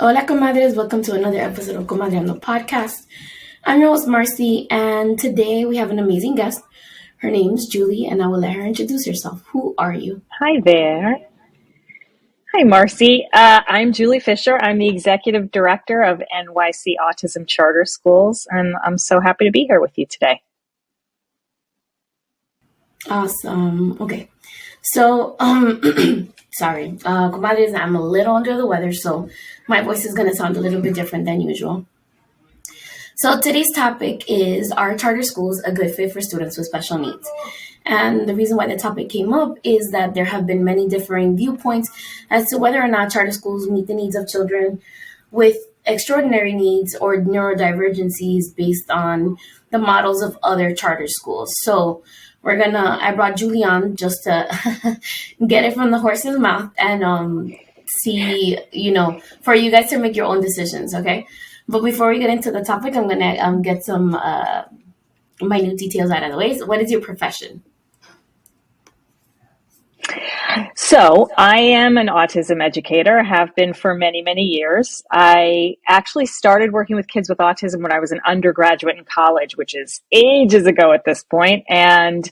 Hola Comadres, welcome to another episode of Comadreando podcast. I'm your host Marcy, and today we have an amazing guest. Her name's Julie, and I will let her introduce herself. Who are you? Hi there. Hi, Marcy. I'm Julie Fisher. I'm the Executive Director of NYC Autism Charter Schools, and I'm so happy to be here with you today. Awesome. Okay. So, sorry, Comadres, I'm a little under the weather, so my voice is going to sound a little bit different than usual. So today's topic is, are charter schools a good fit for students with special needs? And the reason why the topic came up is that there have been many differing viewpoints as to whether or not charter schools meet the needs of children with extraordinary needs or neurodivergencies based on the models of other charter schools. So I brought Julie on just to get it from the horse's mouth and see, for you guys to make your own decisions, okay? But before we get into the topic, I'm gonna get some minute details out of the way. So what is your profession? So I am an autism educator, have been for many, many years. I actually started working with kids with autism when I was an undergraduate in college, which is ages ago at this point, and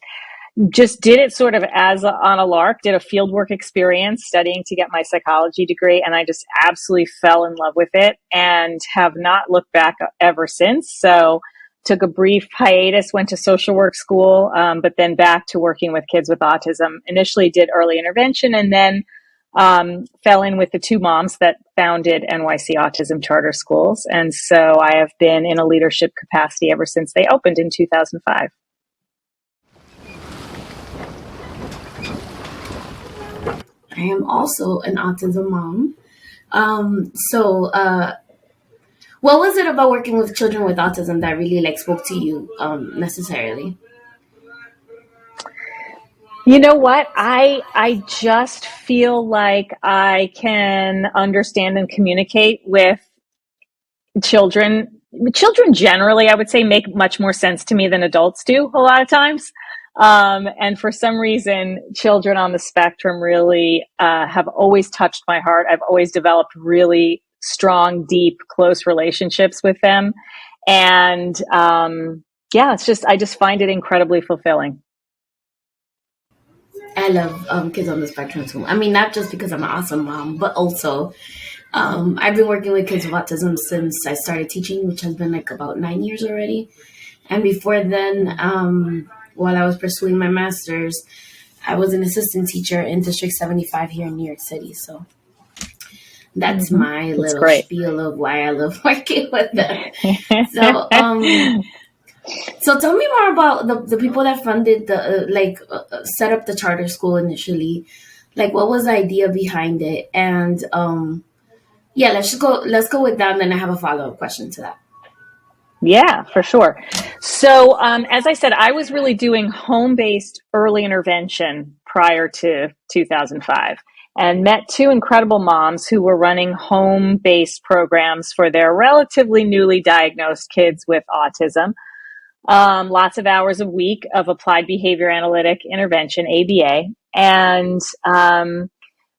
just did it sort of on a lark, did a fieldwork experience studying to get my psychology degree, and I just absolutely fell in love with it and have not looked back ever since. So took a brief hiatus, went to social work school, but then back to working with kids with autism. Initially did early intervention and then fell in with the two moms that founded NYC Autism Charter Schools. And so I have been in a leadership capacity ever since they opened in 2005. I am also an autism mom. What was it about working with children with autism that really spoke to you necessarily? You know what? I just feel like I can understand and communicate with children. Children generally, I would say, make much more sense to me than adults do a lot of times. And for some reason, children on the spectrum really have always touched my heart. I've always developed really strong, deep, close relationships with them. And I just find it incredibly fulfilling. I love kids on the spectrum too. I mean, not just because I'm an awesome mom, but also I've been working with kids with autism since I started teaching, which has been about 9 years already. And before then, while I was pursuing my master's, I was an assistant teacher in District 75 here in New York City. So that's my little spiel of why I love working with them. So tell me more about the people that funded set up the charter school initially. What was the idea behind it? And let's go with that, and then I have a follow-up question to that. Yeah, for sure. So as I said, I was really doing home-based early intervention prior to 2005 and met two incredible moms who were running home-based programs for their relatively newly diagnosed kids with autism. Lots of hours a week of applied behavior analytic intervention, ABA. And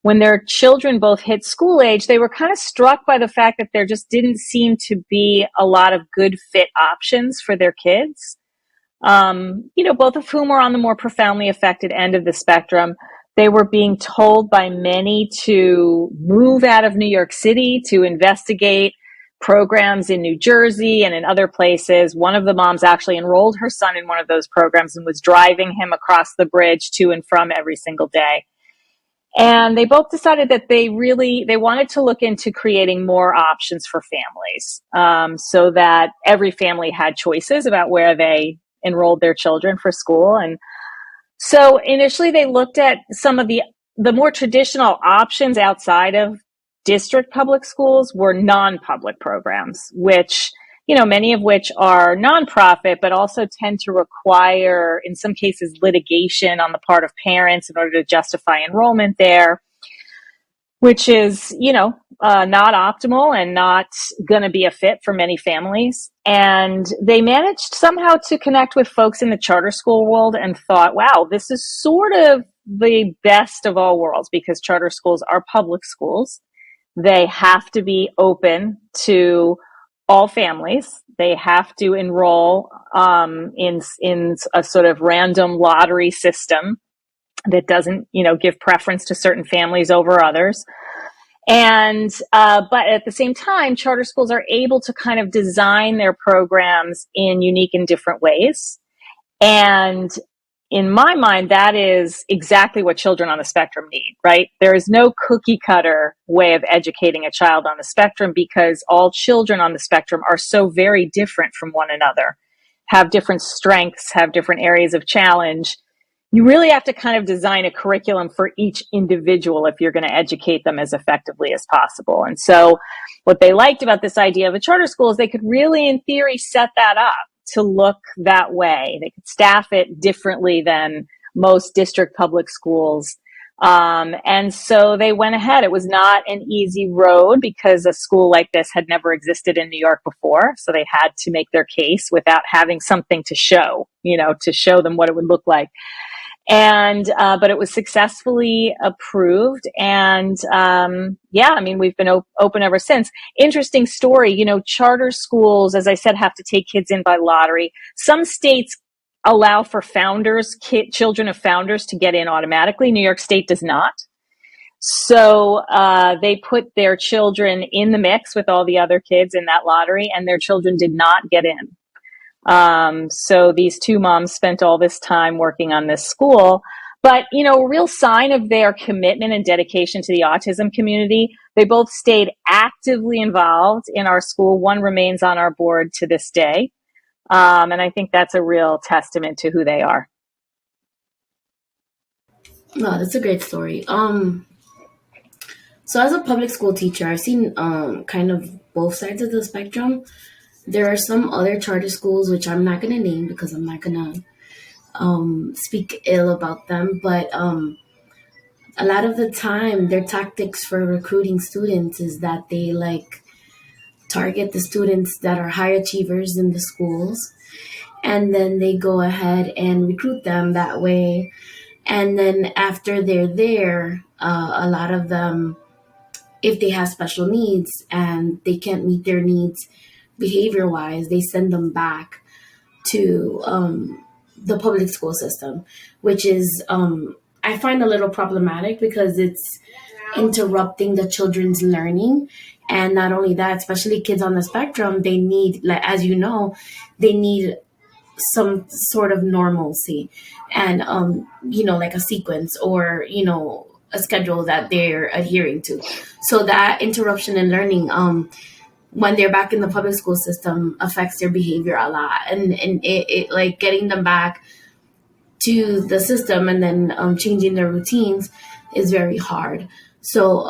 when their children both hit school age, they were kind of struck by the fact that there just didn't seem to be a lot of good fit options for their kids. Both of whom were on the more profoundly affected end of the spectrum. They were being told by many to move out of New York City to investigate programs in New Jersey and in other places. One of the moms actually enrolled her son in one of those programs and was driving him across the bridge to and from every single day. And they both decided that they wanted to look into creating more options for families, so that every family had choices about where they enrolled their children for school. And so initially they looked at some of the more traditional options outside of district public schools were non-public programs, which, many of which are nonprofit, but also tend to require, in some cases, litigation on the part of parents in order to justify enrollment there, which is, not optimal and not going to be a fit for many families. And they managed somehow to connect with folks in the charter school world and thought, wow, this is sort of the best of all worlds, because charter schools are public schools. They have to be open to all families. They have to enroll in a sort of random lottery system that doesn't, give preference to certain families over others. And but at the same time, charter schools are able to kind of design their programs in unique and different ways. And in my mind, that is exactly what children on the spectrum need, right? There is no cookie cutter way of educating a child on the spectrum, because all children on the spectrum are so very different from one another, have different strengths, have different areas of challenge. You really have to kind of design a curriculum for each individual if you're going to educate them as effectively as possible. And so what they liked about this idea of a charter school is they could really, in theory, set that up to look that way. They could staff it differently than most district public schools. And so they went ahead. It was not an easy road because a school like this had never existed in New York before. So they had to make their case without having something to show, to show them what it would look like. And, but it was successfully approved. And, we've been open ever since. Interesting story, charter schools, as I said, have to take kids in by lottery. Some states allow for children of founders to get in automatically. New York State does not. So, they put their children in the mix with all the other kids in that lottery, and their children did not get in. So these two moms spent all this time working on this school, but, a real sign of their commitment and dedication to the autism community. They both stayed actively involved in our school. One remains on our board to this day. And I think that's a real testament to who they are. No, that's a great story. So as a public school teacher, I've seen, kind of both sides of the spectrum. There are some other charter schools, which I'm not going to name because I'm not going to speak ill about them. But a lot of the time, their tactics for recruiting students is that they target the students that are high achievers in the schools. And then they go ahead and recruit them that way. And then after they're there, a lot of them, if they have special needs and they can't meet their needs behavior-wise, they send them back to the public school system, which is, I find a little problematic because it's interrupting the children's learning. And not only that, especially kids on the spectrum, they need, as you know, they need some sort of normalcy and, like a sequence or, a schedule that they're adhering to. So that interruption in learning, when they're back in the public school system, affects their behavior a lot, and it getting them back to the system and then changing their routines is very hard. So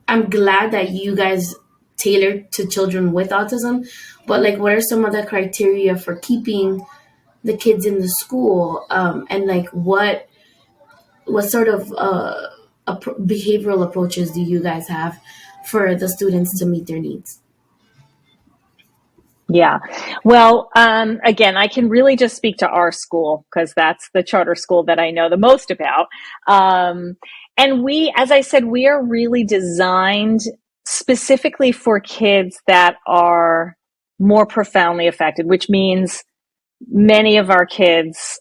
I'm glad that you guys tailor to children with autism, but what are some of the criteria for keeping the kids in the school, and what sort of behavioral approaches do you guys have for the students to meet their needs? Yeah. Well, again, I can really just speak to our school because that's the charter school that I know the most about. And as I said, we are really designed specifically for kids that are more profoundly affected, which means many of our kids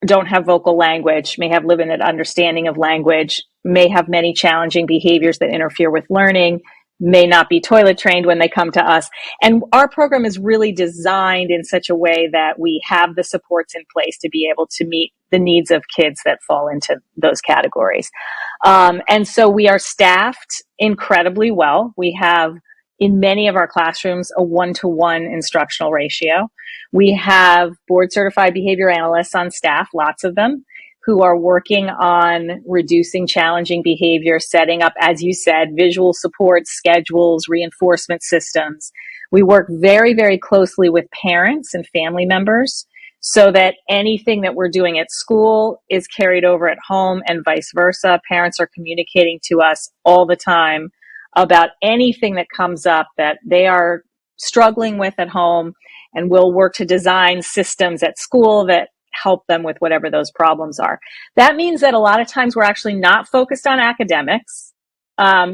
don't have vocal language, may have limited understanding of language, may have many challenging behaviors that interfere with learning, may not be toilet trained when they come to us. And our program is really designed in such a way that we have the supports in place to be able to meet the needs of kids that fall into those categories. And so we are staffed incredibly well. We have, in many of our classrooms, a 1-to-1 instructional ratio. We have board certified behavior analysts on staff, lots of them, who are working on reducing challenging behavior, setting up, as you said, visual support, schedules, reinforcement systems. We work very, very closely with parents and family members so that anything that we're doing at school is carried over at home and vice versa. Parents are communicating to us all the time about anything that comes up that they are struggling with at home, and we'll work to design systems at school that help them with whatever those problems are. That means that a lot of times we're actually not focused on academics.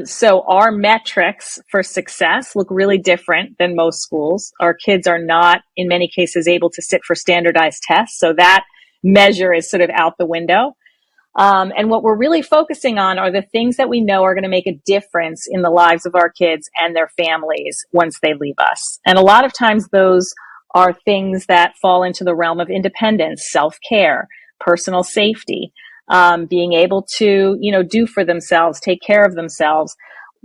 So our metrics for success look really different than most schools. Our kids are not, in many cases, able to sit for standardized tests. So that measure is sort of out the window. And what we're really focusing on are the things that we know are going to make a difference in the lives of our kids and their families once they leave us. And a lot of times those are things that fall into the realm of independence, self-care, personal safety, being able to, do for themselves, take care of themselves,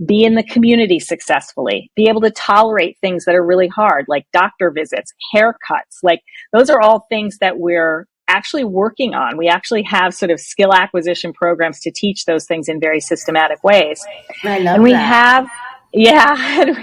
be in the community successfully, be able to tolerate things that are really hard, like doctor visits, haircuts. Like those are all things that we're actually working on. We actually have sort of skill acquisition programs to teach those things in very systematic ways. I love And we that. and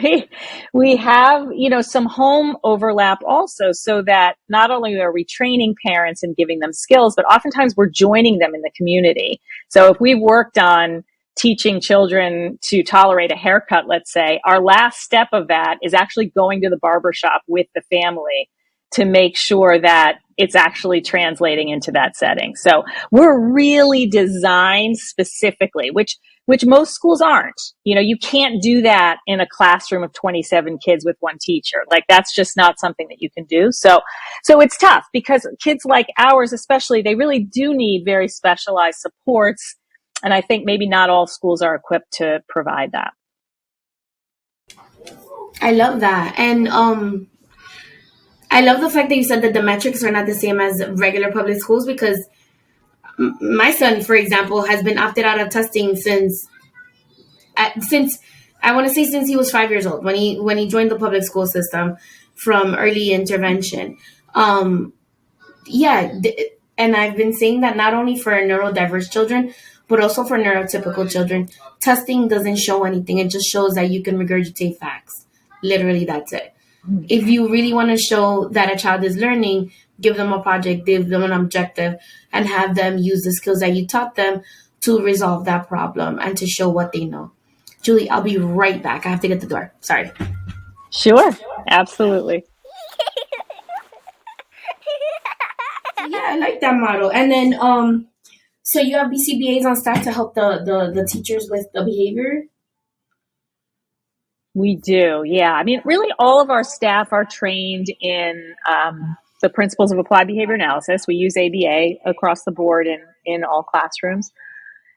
we have, some home overlap also, so that not only are we training parents and giving them skills, but oftentimes we're joining them in the community. So if we worked on teaching children to tolerate a haircut, let's say, our last step of that is actually going to the barbershop with the family to make sure that it's actually translating into that setting. So we're really designed specifically, which most schools aren't. You can't do that in a classroom of 27 kids with one teacher. Like that's just not something that you can do. So it's tough because kids like ours, especially, they really do need very specialized supports. And I think maybe not all schools are equipped to provide that. I love that. And I love the fact that you said that the metrics are not the same as regular public schools, because my son, for example, has been opted out of testing since I want to say since he was 5 years old, when he joined the public school system from early intervention. Yeah, and I've been saying that not only for neurodiverse children, but also for neurotypical children. Testing doesn't show anything. It just shows that you can regurgitate facts. Literally, that's it. If you really want to show that a child is learning, give them a project, give them an objective, and have them use the skills that you taught them to resolve that problem and to show what they know. Julie, I'll be right back. I have to get the door. Sorry. Sure, absolutely. Yeah, I like that model. And then, so you have BCBAs on staff to help the teachers with the behavior? We do, yeah. I mean, really, all of our staff are trained in the principles of applied behavior analysis. We use ABA across the board in all classrooms.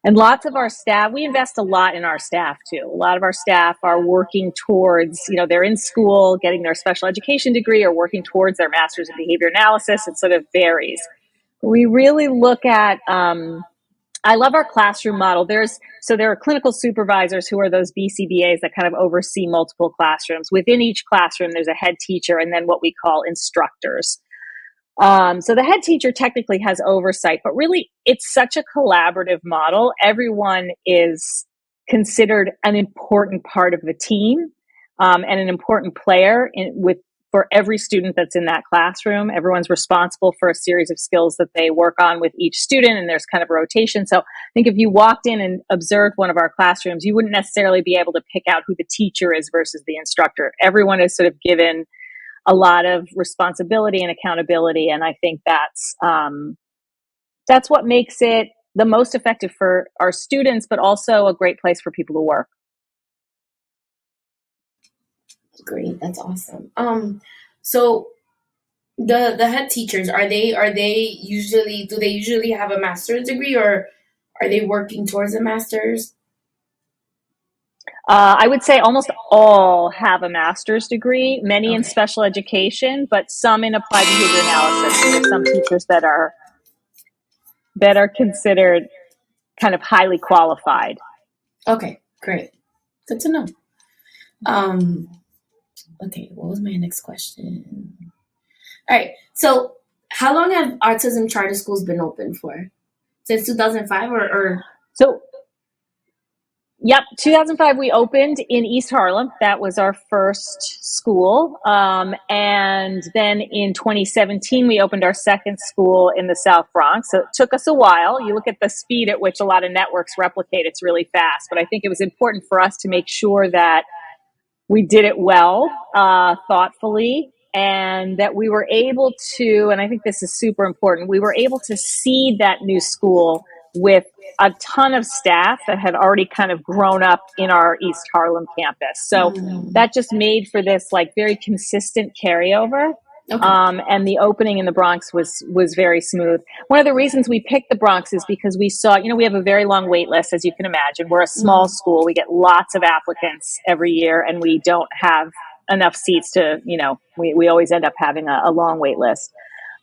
And lots of our staff, we invest a lot in our staff too. A lot of our staff are working towards, they're in school, getting their special education degree, or working towards their master's in behavior analysis. It sort of varies. We really look at, I love our classroom model. There are clinical supervisors who are those BCBAs that kind of oversee multiple classrooms. Within each classroom, there's a head teacher and then what we call instructors. So the head teacher technically has oversight, but really it's such a collaborative model. Everyone is considered an important part of the team, and an important player for every student that's in that classroom. Everyone's responsible for a series of skills that they work on with each student, and there's kind of a rotation. So I think if you walked in and observed one of our classrooms, you wouldn't necessarily be able to pick out who the teacher is versus the instructor. Everyone is sort of given a lot of responsibility and accountability, and I think that's what makes it the most effective for our students, but also a great place for people to work. Great, that's awesome. So the head teachers, do they usually have a master's degree, or are they working towards a master's? I would say almost all have a master's degree, many in special education, but some in applied behavior analysis. There are some teachers that are considered kind of highly qualified. Okay, great. Good to know. Okay, what was my next question? All right, so how long have Autism Charter schools been open for? Since 2005 or? So, yep, 2005 we opened in East Harlem. That was our first school. And then in 2017, we opened our second school in the South Bronx. So it took us a while. You look at the speed at which a lot of networks replicate, it's really fast. But I think it was important for us to make sure that we did it well, thoughtfully, and that we were able to, and I think this is super important, we were able to seed that new school with a ton of staff that had already kind of grown up in our East Harlem campus. So that just made for this like very consistent carryover. Okay. And the opening in the Bronx was very smooth. One of the reasons we picked the Bronx is because we saw, we have a very long wait list, as you can imagine. We're a small school. We get lots of applicants every year, and we don't have enough seats to, we always end up having a long wait list.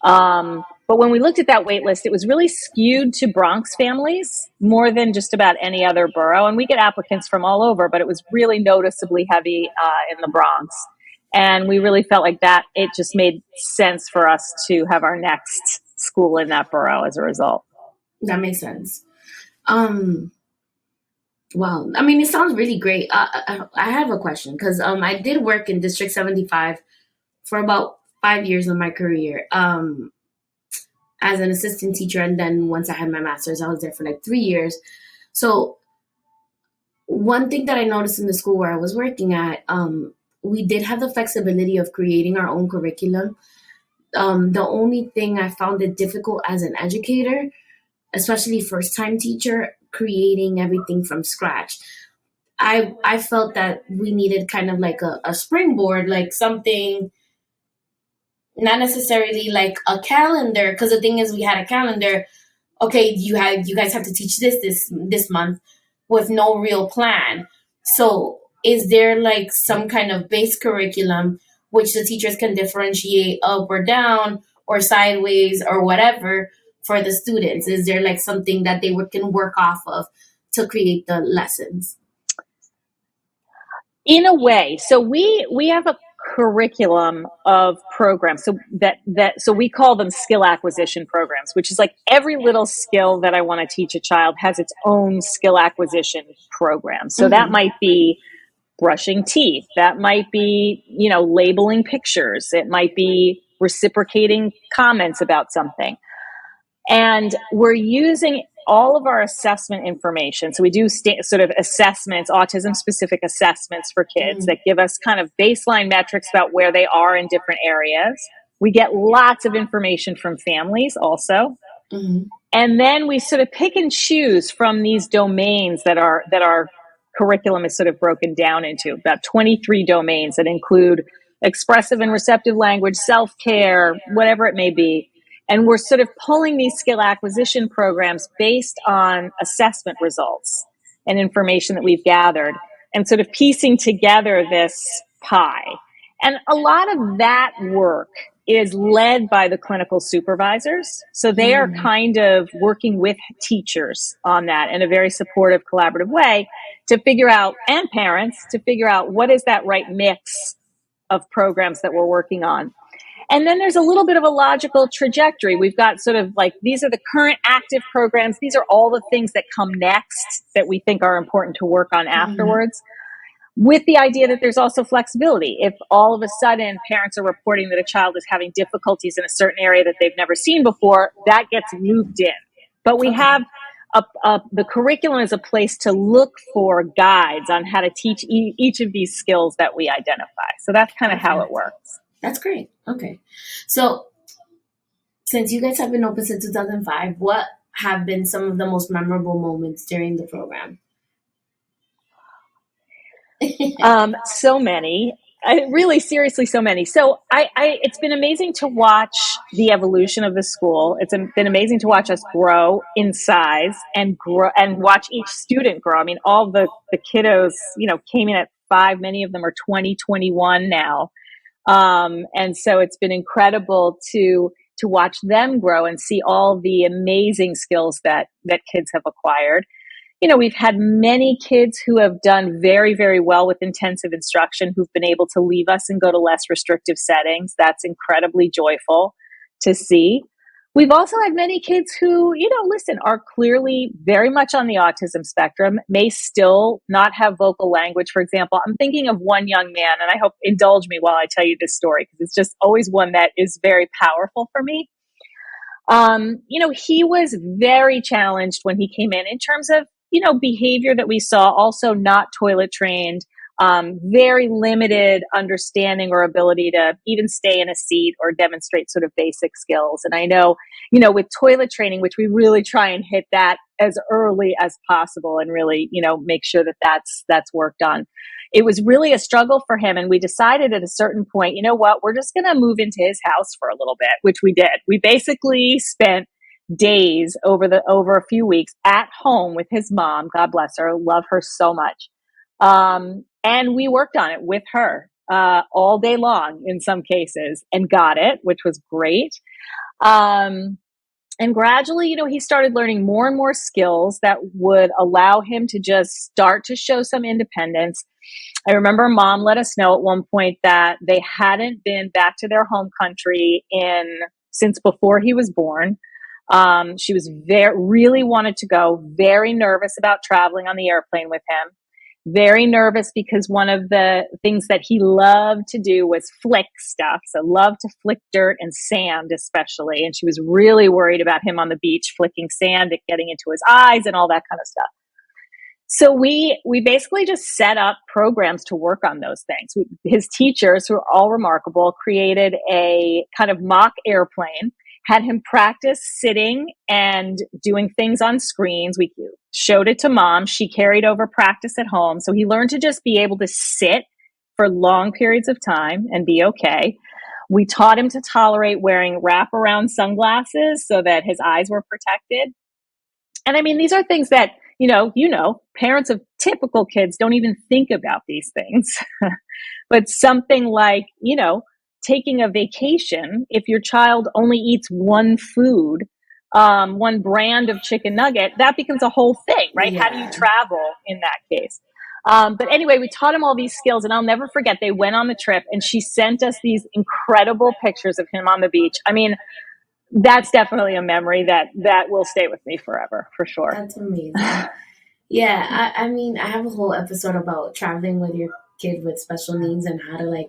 But when we looked at that wait list, it was really skewed to Bronx families more than just about any other borough. And we get applicants from all over, but it was really noticeably heavy in the Bronx. And we really felt like that it just made sense for us to have our next school in that borough as a result. That makes sense. Wow. I mean, it sounds really great. I have a question because I did work in District 75 for about 5 years of my career as an assistant teacher. And then once I had my master's, I was there for like 3 years. So one thing that I noticed in the school where I was working at, we did have the flexibility of creating our own curriculum. The only thing I found it difficult as an educator, especially first-time teacher, creating everything from scratch. I felt that we needed kind of like a springboard, like something, not necessarily like a calendar, because the thing is we had a calendar. Okay, you guys have to teach this month with no real plan. So is there like some kind of base curriculum which the teachers can differentiate up or down or sideways or whatever for the students? Is there like something that they can work off of to create the lessons? In a way. So we have a curriculum of programs. So so we call them skill acquisition programs, which is like every little skill that I want to teach a child has its own skill acquisition program. So that might be brushing teeth. That might be, labeling pictures. It might be reciprocating comments about something. And we're using all of our assessment information. So we do sort of assessments, autism-specific assessments for kids that give us kind of baseline metrics about where they are in different areas. We get lots of information from families also. And then we sort of pick and choose from these domains that our curriculum is sort of broken down into, about 23 domains that include expressive and receptive language, self-care, whatever it may be. And we're sort of pulling these skill acquisition programs based on assessment results and information that we've gathered and sort of piecing together this pie. And a lot of that work is led by the clinical supervisors. So they are kind of working with teachers on that in a very supportive, collaborative way to figure out, and parents, to figure out what is that right mix of programs that we're working on. And then there's a little bit of a logical trajectory. We've got sort of like, these are the current active programs. These are all the things that come next that we think are important to work on afterwards. With the idea that there's also flexibility. If all of a sudden parents are reporting that a child is having difficulties in a certain area that they've never seen before, that gets moved in. But we have the curriculum as a place to look for guides on how to teach each of these skills that we identify. So that's kind of how it works. That's great. Okay. So since you guys have been open since 2005, what have been some of the most memorable moments during the program? So many. Really, seriously, so many. So it's been amazing to watch the evolution of the school. It's been amazing to watch us grow in size and grow and watch each student grow. I mean, all the kiddos, came in at 5. Many of them are 20, 21 now. And so it's been incredible to watch them grow and see all the amazing skills that kids have acquired. We've had many kids who have done very, very well with intensive instruction who've been able to leave us and go to less restrictive settings. That's incredibly joyful to see. We've also had many kids who, are clearly very much on the autism spectrum, may still not have vocal language. For example, I'm thinking of one young man, and I hope indulge me while I tell you this story, because it's just always one that is very powerful for me. He was very challenged when he came in terms of, behavior that we saw, also not toilet trained, very limited understanding or ability to even stay in a seat or demonstrate sort of basic skills. And I know, with toilet training, which we really try and hit that as early as possible and really, make sure that that's worked on. It was really a struggle for him. And we decided at a certain point, you know what, we're just going to move into his house for a little bit, which we did. We basically spent days over a few weeks at home with his mom. God bless her. Love her so much. And we worked on it with her all day long in some cases and got it, which was great. And gradually, he started learning more and more skills that would allow him to just start to show some independence. I remember Mom let us know at one point that they hadn't been back to their home country since before he was born. She was really wanted to go, very nervous about traveling on the airplane with him. Very nervous because one of the things that he loved to do was flick stuff. So loved to flick dirt and sand especially. And she was really worried about him on the beach flicking sand, it getting into his eyes and all that kind of stuff. So we basically just set up programs to work on those things. His teachers, who are all remarkable, created a kind of mock airplane, had him practice sitting and doing things on screens. We showed it to Mom. She carried over practice at home. So he learned to just be able to sit for long periods of time and be okay. We taught him to tolerate wearing wraparound sunglasses so that his eyes were protected. And I mean, these are things that, parents of typical kids don't even think about these things. But something like, taking a vacation, if your child only eats one food, one brand of chicken nugget, that becomes a whole thing, right? Yeah. How do you travel in that case? But anyway, we taught him all these skills, and I'll never forget, they went on the trip and she sent us these incredible pictures of him on the beach. I mean, that's definitely a memory that will stay with me forever, for sure. That's amazing. Yeah, I mean, I have a whole episode about traveling with your kid with special needs and how to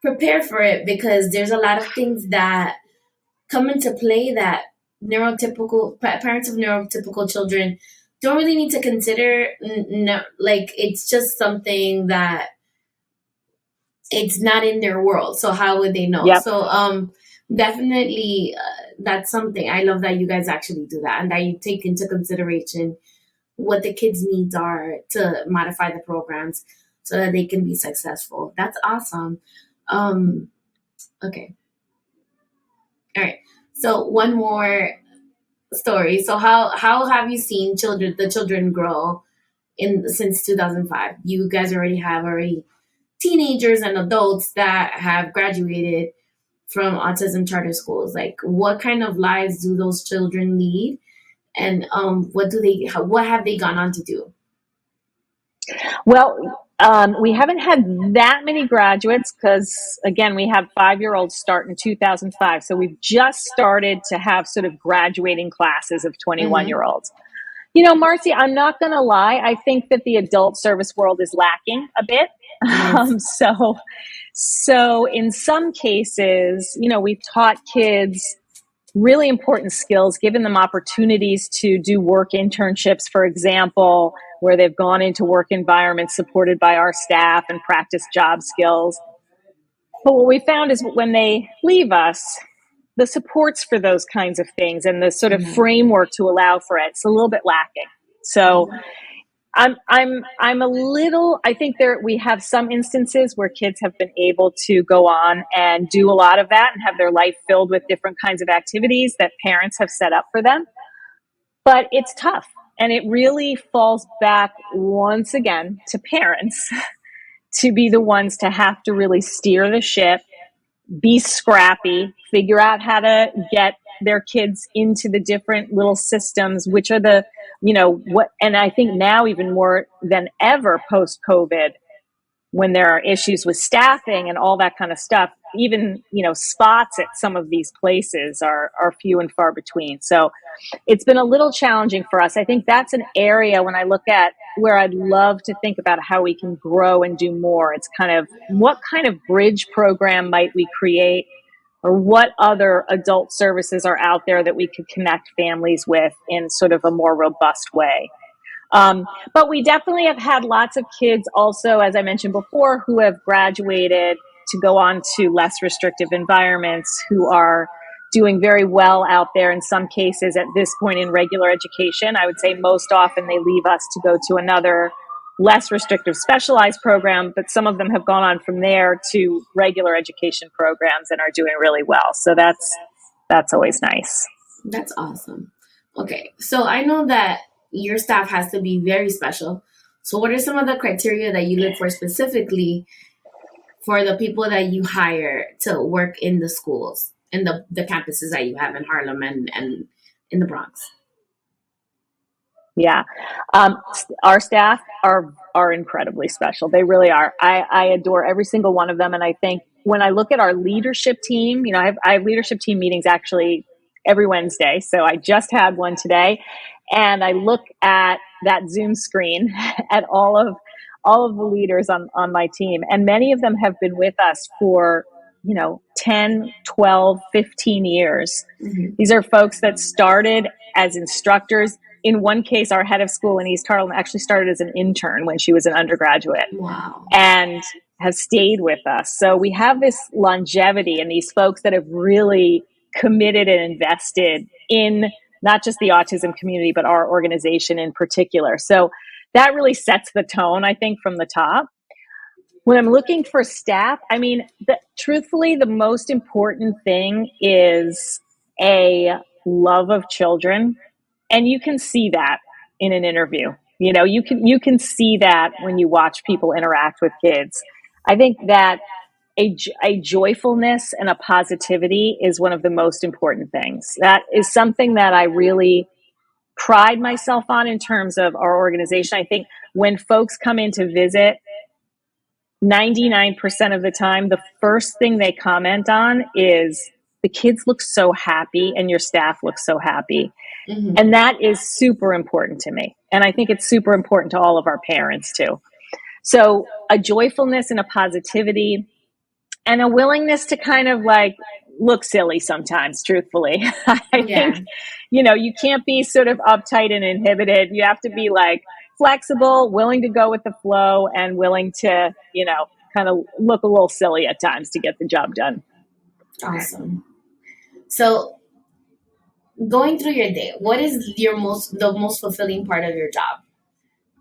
prepare for it, because there's a lot of things that come into play that parents of neurotypical children don't really need to consider. It's just something that it's not in their world. So how would they know? Yep. So definitely that's something. I love that you guys actually do that and that you take into consideration what the kids' needs are to modify the programs so that they can be successful. That's awesome. Okay. All right. So one more story. So how have you seen the children grow since 2005? You guys already have teenagers and adults that have graduated from Autism Charter schools. What kind of lives do those children lead? And what have they gone on to do? Well, we haven't had that many graduates because, again, we have 5-year-olds start in 2005. So we've just started to have sort of graduating classes of 21-year-olds. Marcy, I'm not going to lie. I think that the adult service world is lacking a bit. Yes. So in some cases, we've taught kids really important skills, given them opportunities to do work internships, for example, where they've gone into work environments supported by our staff and practice job skills. But what we found is when they leave us, the supports for those kinds of things and the sort of framework to allow for it's a little bit lacking. So I think we have some instances where kids have been able to go on and do a lot of that and have their life filled with different kinds of activities that parents have set up for them. But it's tough. And it really falls back once again to parents to be the ones to have to really steer the ship, be scrappy, figure out how to get their kids into the different little systems, which are and I think now even more than ever post-COVID, when there are issues with staffing and all that kind of stuff, even, spots at some of these places are few and far between. So it's been a little challenging for us. I think that's an area when I look at where I'd love to think about how we can grow and do more. It's kind of what kind of bridge program might we create, or what other adult services are out there that we could connect families with in sort of a more robust way. But we definitely have had lots of kids also, as I mentioned before, who have graduated to go on to less restrictive environments, who are doing very well out there in some cases at this point in regular education. I would say most often they leave us to go to another less restrictive specialized program, but some of them have gone on from there to regular education programs and are doing really well. So that's always nice. That's awesome. Okay, so I know that your staff has to be very special. So what are some of the criteria that you look for specifically for the people that you hire to work in the schools and the campuses that you have in Harlem and in the Bronx? Yeah. Our staff are incredibly special. They really are. I adore every single one of them. And I think when I look at our leadership team, I have leadership team meetings actually every Wednesday. So I just had one today, and I look at that Zoom screen at all of the leaders on my team. And many of them have been with us for, 10, 12, 15 years. Mm-hmm. These are folks that started as instructors. In one case, our head of school in East Harlem actually started as an intern when she was an undergraduate. Wow. And has stayed with us. So we have this longevity and these folks that have really committed and invested in not just the autism community, but our organization in particular. So that really sets the tone, I think, from the top. When I'm looking for staff, truthfully, the most important thing is a love of children. And you can see that in an interview. You can see that when you watch people interact with kids. I think that a joyfulness and a positivity is one of the most important things. That is something that I really pride myself on in terms of our organization. I think when folks come in to visit, 99% of the time, the first thing they comment on is the kids look so happy and your staff looks so happy. Mm-hmm. And that is super important to me. And I think it's super important to all of our parents too. So a joyfulness and a positivity and a willingness to kind of like look silly sometimes, truthfully. I think, you can't be sort of uptight and inhibited. You have to be like flexible, willing to go with the flow, and willing to, kind of look a little silly at times to get the job done. Awesome. So going through your day, what is the most fulfilling part of your job?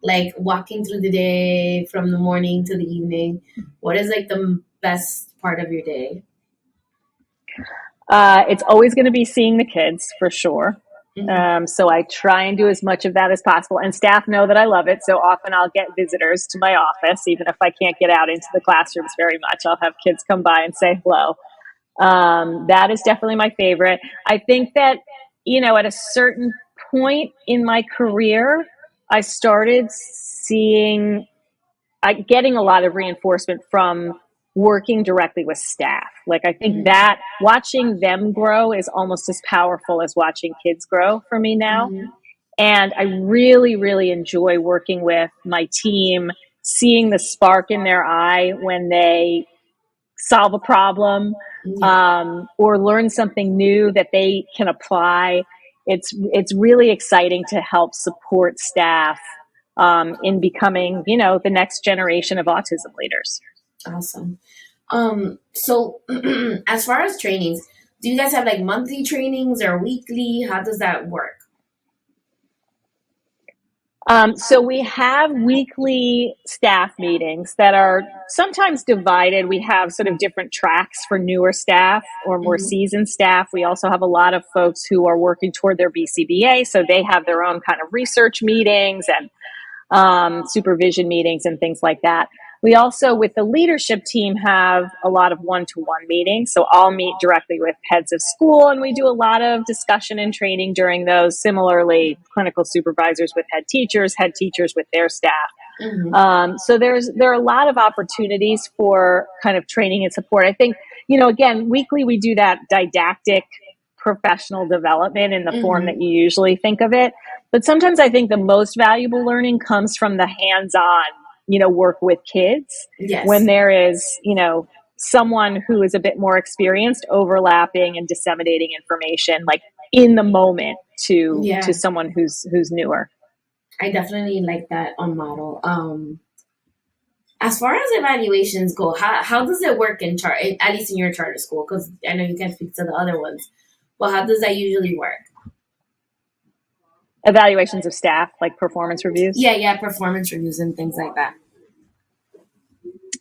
Like walking through the day from the morning to the evening, what is like the best part of your day? It's always going to be seeing the kids for sure. Mm-hmm. So I try and do as much of that as possible, and staff know that I love it. So often I'll get visitors to my office, even if I can't get out into the classrooms very much. I'll have kids come by and say hello. That is definitely my favorite. I think that, at a certain point in my career, I started getting a lot of reinforcement from working directly with staff. Like, I think that watching them grow is almost as powerful as watching kids grow for me now. Mm-hmm. And I really, really enjoy working with my team, seeing the spark in their eye when they solve a problem, or learn something new that they can apply. It's really exciting to help support staff in becoming, the next generation of autism leaders. Awesome. So as far as trainings, do you guys have like monthly trainings or weekly? How does that work? So we have weekly staff meetings that are sometimes divided. We have sort of different tracks for newer staff or more seasoned staff. We also have a lot of folks who are working toward their BCBA, so they have their own kind of research meetings and supervision meetings and things like that. We also, with the leadership team, have a lot of one-to-one meetings. So I'll meet directly with heads of school, and we do a lot of discussion and training during those. Similarly, clinical supervisors with head teachers with their staff. Mm-hmm. So there are a lot of opportunities for kind of training and support. I think, again, weekly we do that didactic professional development in the form that you usually think of it. But sometimes I think the most valuable learning comes from the hands-on, work with kids. Yes. When there is, someone who is a bit more experienced overlapping and disseminating information like in the moment to someone who's newer. I definitely like that model. As far as evaluations go, how does it work in at least in your charter school? Because I know you can't speak to the other ones. Well, how does that usually work? Evaluations of staff, like performance reviews. Yeah, performance reviews and things like that.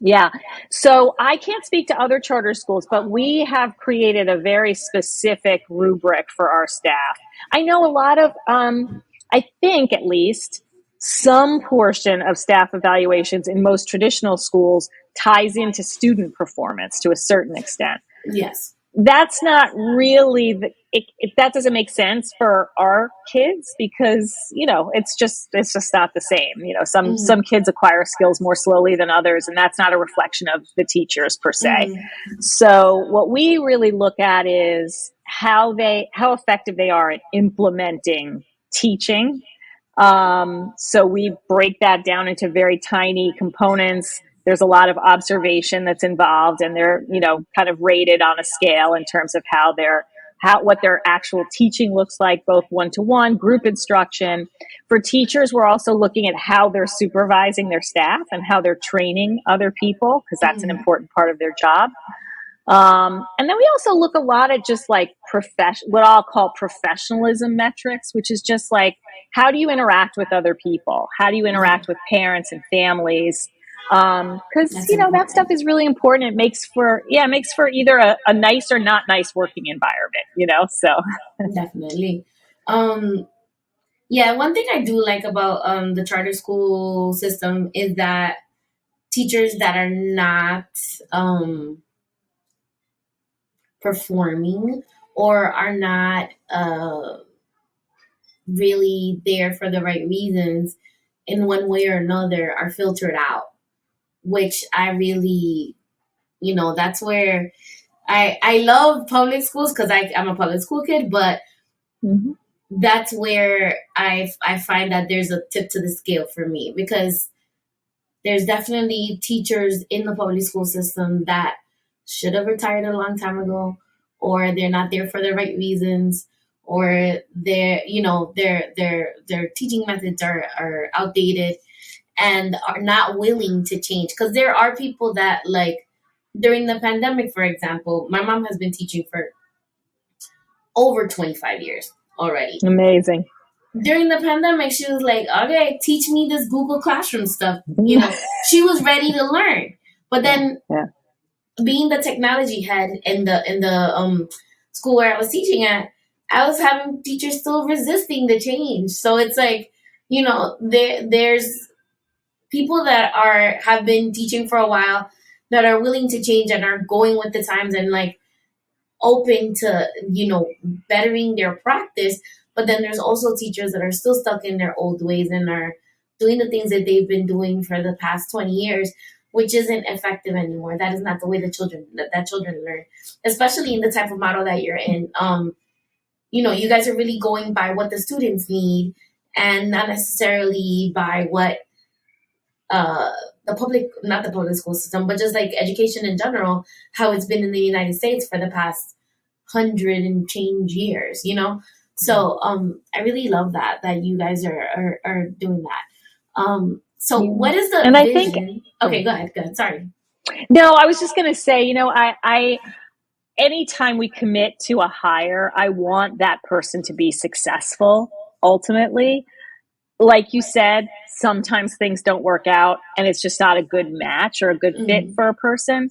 Yeah. So I can't speak to other charter schools, but we have created a very specific rubric for our staff. I know a lot of, I think at least some portion of staff evaluations in most traditional schools ties into student performance to a certain extent. Yes. That's not really that doesn't make sense for our kids because it's just not the same. Some kids acquire skills more slowly than others, and that's not a reflection of the teachers per se. So what we really look at is how effective they are at implementing teaching. So we break that down into very tiny components. There's a lot of observation that's involved, and they're, kind of rated on a scale in terms of what their actual teaching looks like, both one-to-one, group instruction. For teachers, we're also looking at how they're supervising their staff and how they're training other people, because that's an important part of their job. And then we also look a lot at just like what I'll call professionalism metrics, which is just like, how do you interact with other people? How do you interact with parents and families? Because that stuff is really important. It makes for either a nice or not nice working environment. So definitely. Yeah, one thing I do like about the charter school system is that teachers that are not performing or are not really there for the right reasons in one way or another are filtered out, which I really, that's where I love public schools because I'm a public school kid, but that's where I find that there's a tip to the scale for me, because there's definitely teachers in the public school system that should have retired a long time ago, or they're not there for the right reasons, or their teaching methods are outdated and are not willing to change. Because there are people that, like, during the pandemic, for example, my mom has been teaching for over 25 years already. Amazing. During the pandemic, she was like, okay, teach me this Google Classroom stuff. She was ready to learn. But then being the technology head in the school where I was teaching at, I was having teachers still resisting the change. So it's like, there's people that have been teaching for a while that are willing to change and are going with the times and like open to, bettering their practice. But then there's also teachers that are still stuck in their old ways and are doing the things that they've been doing for the past 20 years, which isn't effective anymore. That is not the way that children learn, especially in the type of model that you're in. You guys are really going by what the students need and not necessarily by what not the public school system, but just like education in general, how it's been in the United States for the past 100 and change years, So I really love that you guys are doing that. So what is the vision? I think, okay, go ahead. Sorry. No, I was just going to say, I anytime we commit to a hire, I want that person to be successful ultimately. Like you said, sometimes things don't work out and it's just not a good match or a good fit for a person.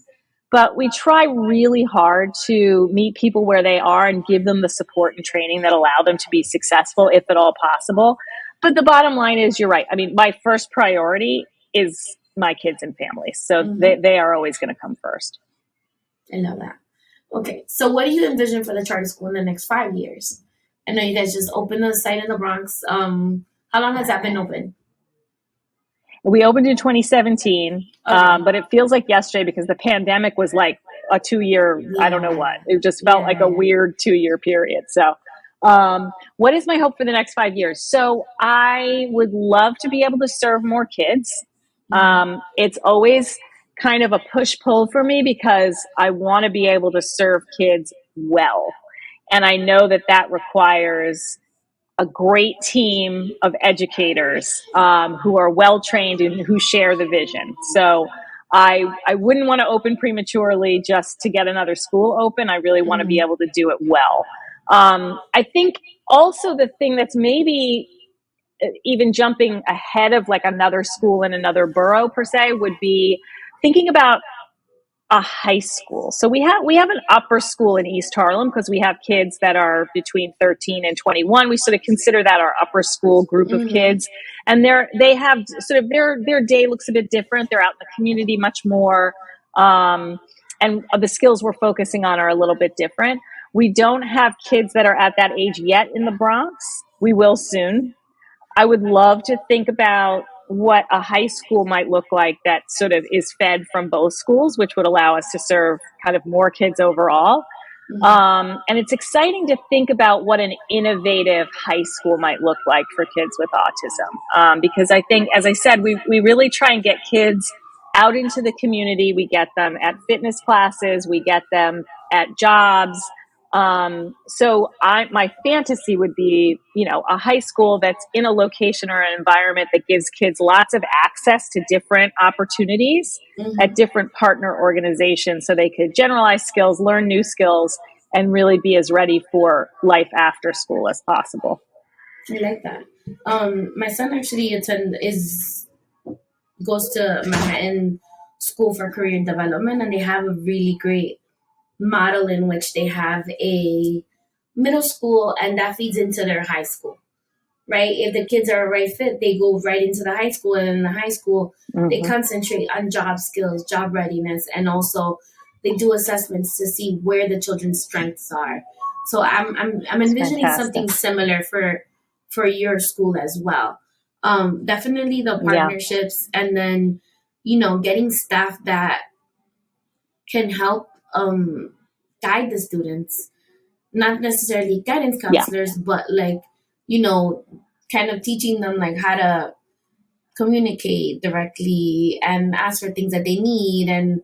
But we try really hard to meet people where they are and give them the support and training that allow them to be successful, if at all possible. But the bottom line is, you're right. I mean, my first priority is my kids and families. So they are always going to come first. I know that. Okay. So what do you envision for the charter school in the next 5 years? I know you guys just opened the site in the Bronx. How long has that been open? We opened in 2017, but it feels like yesterday because the pandemic was like a 2-year, I don't know what. It just felt like a weird 2-year period. So what is my hope for the next 5 years? So I would love to be able to serve more kids. It's always kind of a push-pull for me because I want to be able to serve kids well. And I know that requires a great team of educators who are well trained and who share the vision. So I wouldn't want to open prematurely just to get another school open. I really want to be able to do it well. I think also the thing that's maybe even jumping ahead of like another school in another borough per se would be thinking about a high school. So we have an upper school in East Harlem because we have kids that are between 13 and 21. We sort of consider that our upper school group of kids. And they have sort of their day looks a bit different. They're out in the community much more. And the skills we're focusing on are a little bit different. We don't have kids that are at that age yet in the Bronx. We will soon. I would love to think about what a high school might look like that sort of is fed from both schools, which would allow us to serve kind of more kids overall. And it's exciting to think about what an innovative high school might look like for kids with autism. Because I think, as I said, we really try and get kids out into the community. We get them at fitness classes. We get them at jobs. So my fantasy would be, a high school that's in a location or an environment that gives kids lots of access to different opportunities at different partner organizations so they could generalize skills, learn new skills, and really be as ready for life after school as possible. I like that. My son actually goes to Manhattan School for Career Development, and they have a really great model in which they have a middle school and that feeds into their high school, right? If the kids are a right fit, they go right into the high school, and in the high school they concentrate on job skills, job readiness, and also they do assessments to see where the children's strengths are. So I'm envisioning something similar for your school as well. Definitely the partnerships, and then getting staff that can help guide the students, not necessarily guidance counselors, but kind of teaching them like how to communicate directly and ask for things that they need, and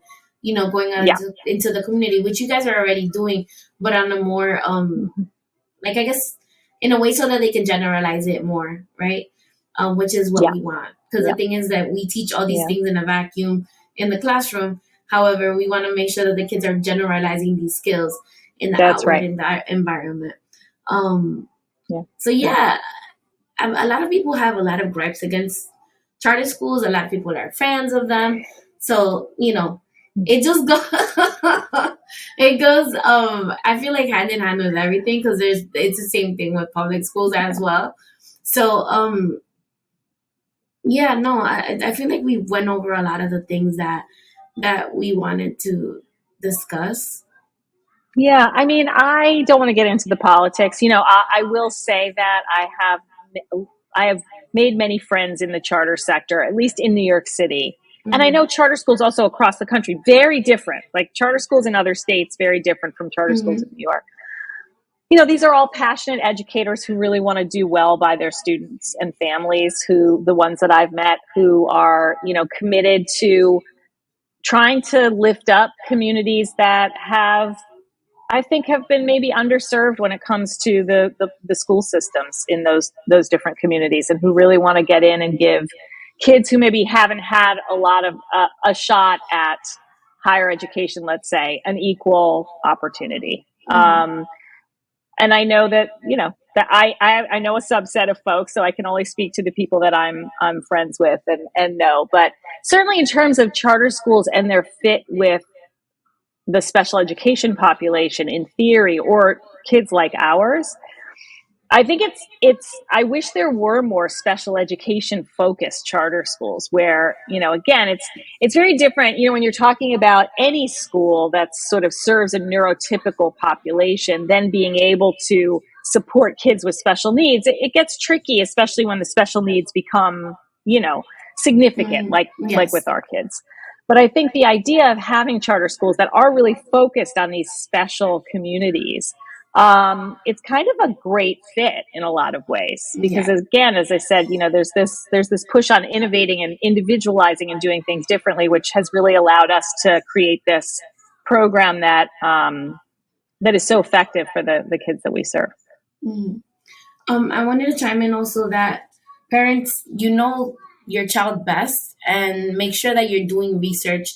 going out into the community, which you guys are already doing, but on a more I guess in a way so that they can generalize it more, right? Which is what we want, because the thing is that we teach all these things in a vacuum in the classroom. However, we want to make sure that the kids are generalizing these skills in the outward environment. So a lot of people have a lot of gripes against charter schools. A lot of people are fans of them. So, it just goes, it goes, I feel like hand in hand with everything, because it's the same thing with public schools as well. So, I feel like we went over a lot of the things that we wanted to discuss. Yeah, I mean, I don't want to get into the politics. I will say that I have made many friends in the charter sector, at least in New York City. And I know charter schools also across the country, very different. Like charter schools in other states, very different from charter schools in New York. These are all passionate educators who really want to do well by their students and families, the ones that I've met who are, committed to trying to lift up communities that I think have been maybe underserved when it comes to the school systems in those different communities, and who really want to get in and give kids who maybe haven't had a lot of a shot at higher education, let's say, an equal opportunity. And I know that, that I know a subset of folks, so I can only speak to the people that I'm friends with and know. But certainly in terms of charter schools and their fit with the special education population in theory, or kids like ours, I think I wish there were more special education focused charter schools where, again, it's very different, when you're talking about any school that sort of serves a neurotypical population, then being able to support kids with special needs. It gets tricky, especially when the special needs become, significant, like with our kids. But I think the idea of having charter schools that are really focused on these special communities, it's kind of a great fit in a lot of ways, because again, as I said, there's this push on innovating and individualizing and doing things differently, which has really allowed us to create this program that is so effective for the kids that we serve. I wanted to chime in also that parents, you know your child best, and make sure that you're doing research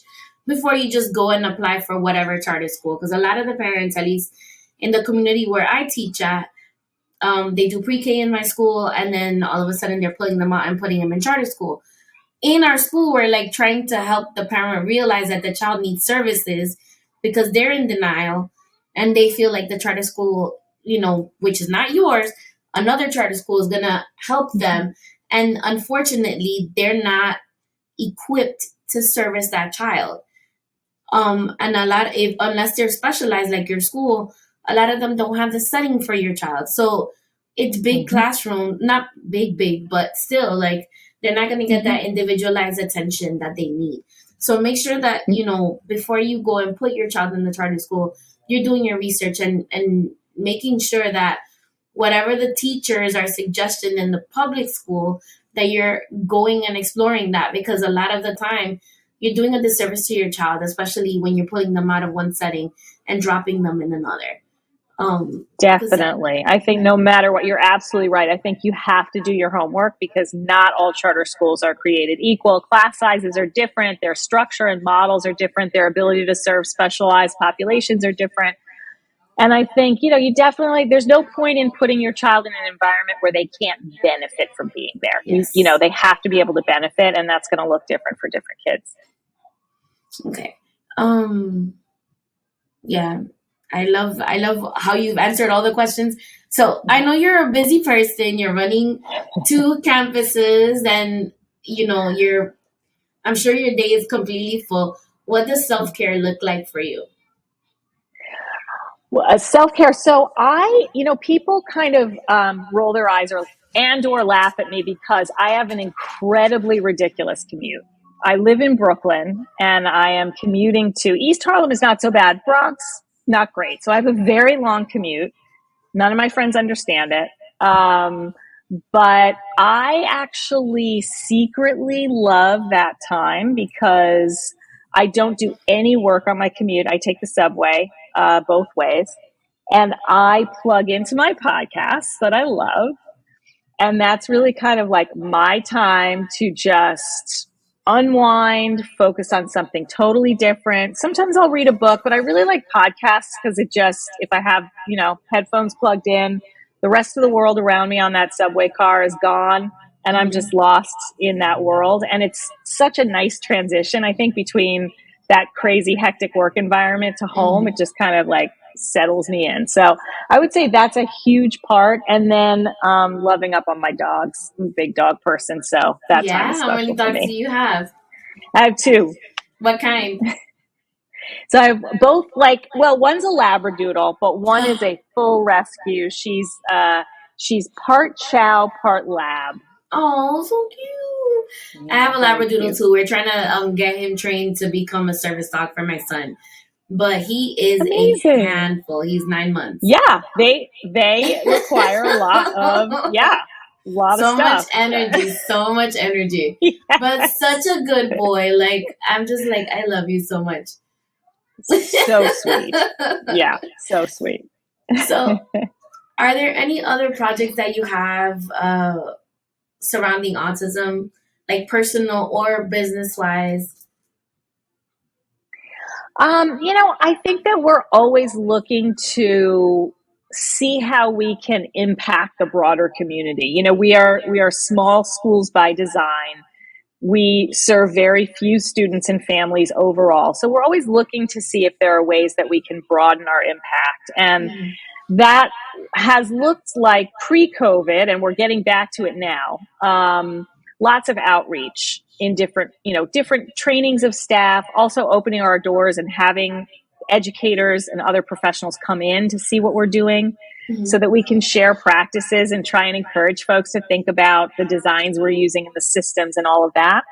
before you just go and apply for whatever charter school. Because a lot of the parents, at least in the community where I teach at, they do pre-K in my school, and then all of a sudden they're pulling them out and putting them in charter school. In our school, we're like trying to help the parent realize that the child needs services because they're in denial and they feel like the charter school, which is not yours, another charter school is going to help them. And unfortunately, they're not equipped to service that child. And unless they're specialized like your school, a lot of them don't have the setting for your child. So it's big classroom, not big, but still like they're not going to get that individualized attention that they need. So make sure that, before you go and put your child in the charter school, you're doing your research and making sure that whatever the teachers are suggesting in the public school, that you're going and exploring that, because a lot of the time you're doing a disservice to your child, especially when you're pulling them out of one setting and dropping them in another. Definitely. I think no matter what, you're absolutely right. I think you have to do your homework because not all charter schools are created equal. Class sizes are different. Their structure and models are different. Their ability to serve specialized populations are different. And I think, you definitely, there's no point in putting your child in an environment where they can't benefit from being there. Yes. They have to be able to benefit, and that's going to look different for different kids. Okay. Yeah. I love how you've answered all the questions. So I know you're a busy person. You're running 2 campuses, and I'm sure your day is completely full. What does self-care look like for you? Well, self-care. So people kind of roll their eyes or laugh at me because I have an incredibly ridiculous commute. I live in Brooklyn and I am commuting to East Harlem is not so bad. Bronx, not great. So I have a very long commute. None of my friends understand it. But I actually secretly love that time because I don't do any work on my commute. I take the subway both ways, and I plug into my podcasts that I love. And that's really kind of like my time to just unwind, focus on something totally different. Sometimes I'll read a book, but I really like podcasts because if I have, headphones plugged in, the rest of the world around me on that subway car is gone and I'm just lost in that world. And it's such a nice transition, I think, between that crazy hectic work environment to home. It just kind of like settles me in. So I would say that's a huge part. And then loving up on my dogs. I'm a big dog person, so that time is special. How many dogs do you have? I have 2. What kind? So I have both, one's a Labradoodle, but one is a full rescue. She's part Chow, part Lab. Oh, so cute. Yeah, I have a Labradoodle too. We're trying to get him trained to become a service dog for my son. But he is amazing. A handful. He's 9 months. Yeah, they require a lot of stuff. So much energy. Yes. But such a good boy. Like, I'm just like, I love you so much. So sweet. Yeah, so sweet. So, are there any other projects that you have surrounding autism, like personal or business-wise? I think that we're always looking to see how we can impact the broader community. We are small schools by design. We serve very few students and families overall. So we're always looking to see if there are ways that we can broaden our impact. And that has looked like pre-COVID, and we're getting back to it now. Lots of outreach in different trainings of staff, also opening our doors and having educators and other professionals come in to see what we're doing so that we can share practices and try and encourage folks to think about the designs we're using and the systems and all of that.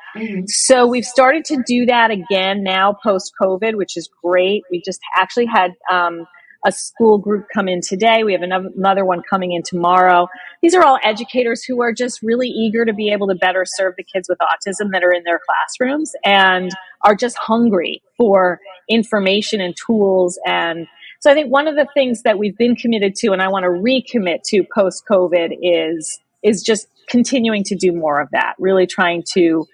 So we've started to do that again now post-COVID, which is great. We just actually had a school group come in today. We have another one coming in tomorrow. These are all educators who are just really eager to be able to better serve the kids with autism that are in their classrooms and are just hungry for information and tools and So I think one of the things that we've been committed to, and I want to recommit to post-COVID, is just continuing to do more of that, really trying to,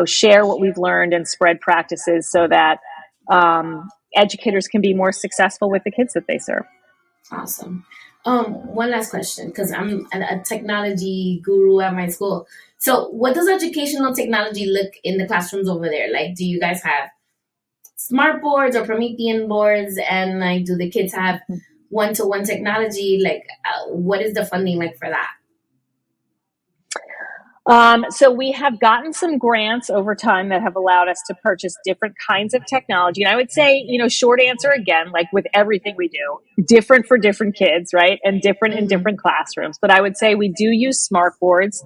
share what we've learned and spread practices so that educators can be more successful with the kids that they serve. Awesome. One last question, because I'm a technology guru at my school. So what does educational technology look in the classrooms over there? Like, do you guys have smart boards or Promethean boards? And like, do the kids have one-to-one technology? Like, what is the funding like for that? So we have gotten some grants over time that have allowed us to purchase different kinds of technology. And I would say, short answer again, like with everything we do, different for different kids, right? And different in different classrooms. But I would say we do use smart boards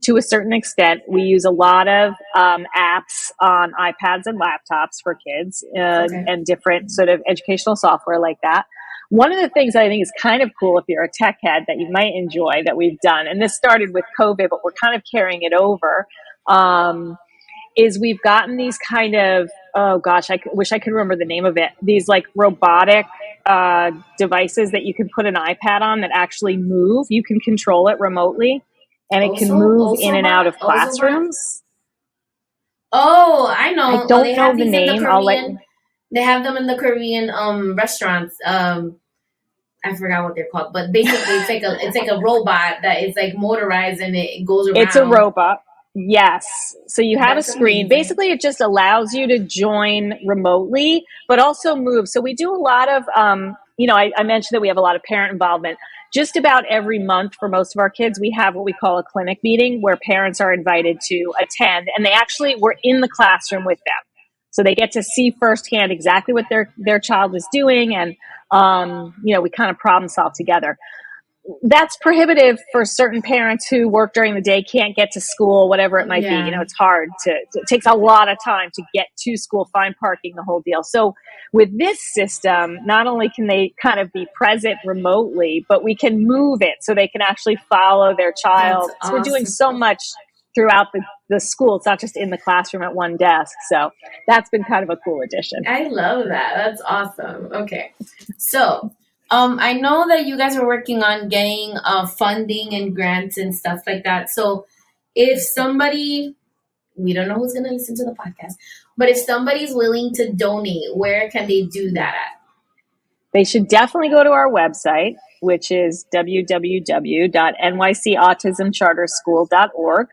to a certain extent. We use a lot of apps on iPads and laptops for kids and different sort of educational software like that. One of the things that I think is kind of cool if you're a tech head that you might enjoy that we've done, and this started with COVID, but we're kind of carrying it over, is we've gotten these kind of, oh gosh, I wish I could remember the name of it, these like robotic devices that you can put an iPad on that actually move. You can control it remotely, and it can move in and out of classrooms. Oh, I know. I don't know the name. They have them in the Korean restaurants. I forgot what they're called, but basically it's like a robot that is like motorized and it goes around. It's a robot. Yes. So you have a screen. Amazing. Basically, it just allows you to join remotely, but also move. So we do a lot of, I mentioned that we have a lot of parent involvement. Just about every month for most of our kids, we have what we call a clinic meeting where parents are invited to attend, and we're in the classroom with them. So they get to see firsthand exactly what their child is doing, and we kind of problem solve together. That's prohibitive for certain parents who work during the day, can't get to school, whatever it might be. It's hard it takes a lot of time to get to school, find parking, the whole deal. So with this system, not only can they kind of be present remotely, but we can move it so they can actually follow their child. So we're doing so much throughout the school. It's not just in the classroom at one desk. So that's been kind of a cool addition. I love that. That's awesome. Okay. So I know that you guys are working on getting funding and grants and stuff like that. So if somebody, we don't know who's going to listen to the podcast, but if somebody's willing to donate, where can they do that at? They should definitely go to our website, which is www.nycautismcharterschool.org.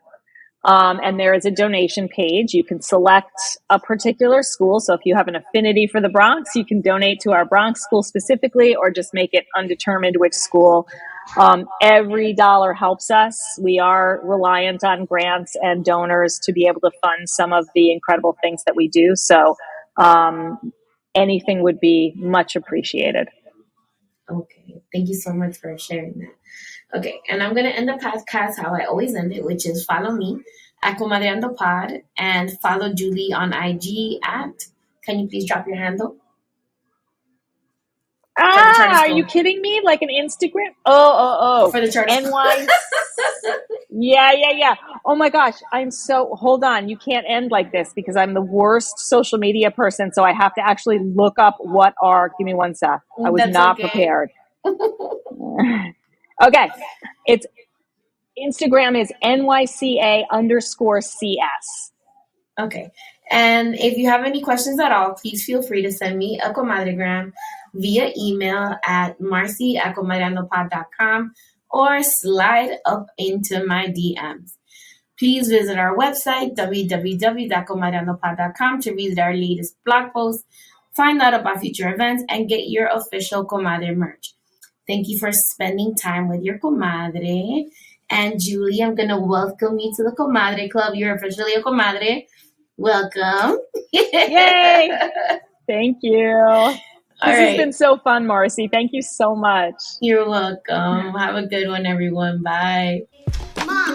And there is a donation page. You can select a particular school. So if you have an affinity for the Bronx, you can donate to our Bronx school specifically, or just make it undetermined which school. Every dollar helps us. We are reliant on grants and donors to be able to fund some of the incredible things that we do. So anything would be much appreciated. Okay. Thank you so much for sharing that. Okay, and I'm going to end the podcast how I always end it, which is follow me at Comadreando Pod and follow Julie on IG at, can you please drop your handle? Are you kidding me? Like an Instagram? Oh. For the charter NY. Yeah. Oh my gosh. Hold on. You can't end like this because I'm the worst social media person. So I have to actually look up give me one sec. I was not prepared. Okay. It's Instagram is NYCA_CS. Okay. And if you have any questions at all, please feel free to send me a Comadre-Gram via email at marcy@comadreandopod.com or slide up into my DMs. Please visit our website, www.comadreandopod.com, to read our latest blog posts, find out about future events, and get your official Comadre merch. Thank you for spending time with your comadre. And Julie, I'm going to welcome you to the Comadre Club. You're officially a comadre. Welcome. Yay. Thank you. This has been so fun, Marcy. Thank you so much. You're welcome. Have a good one, everyone. Bye. Mom.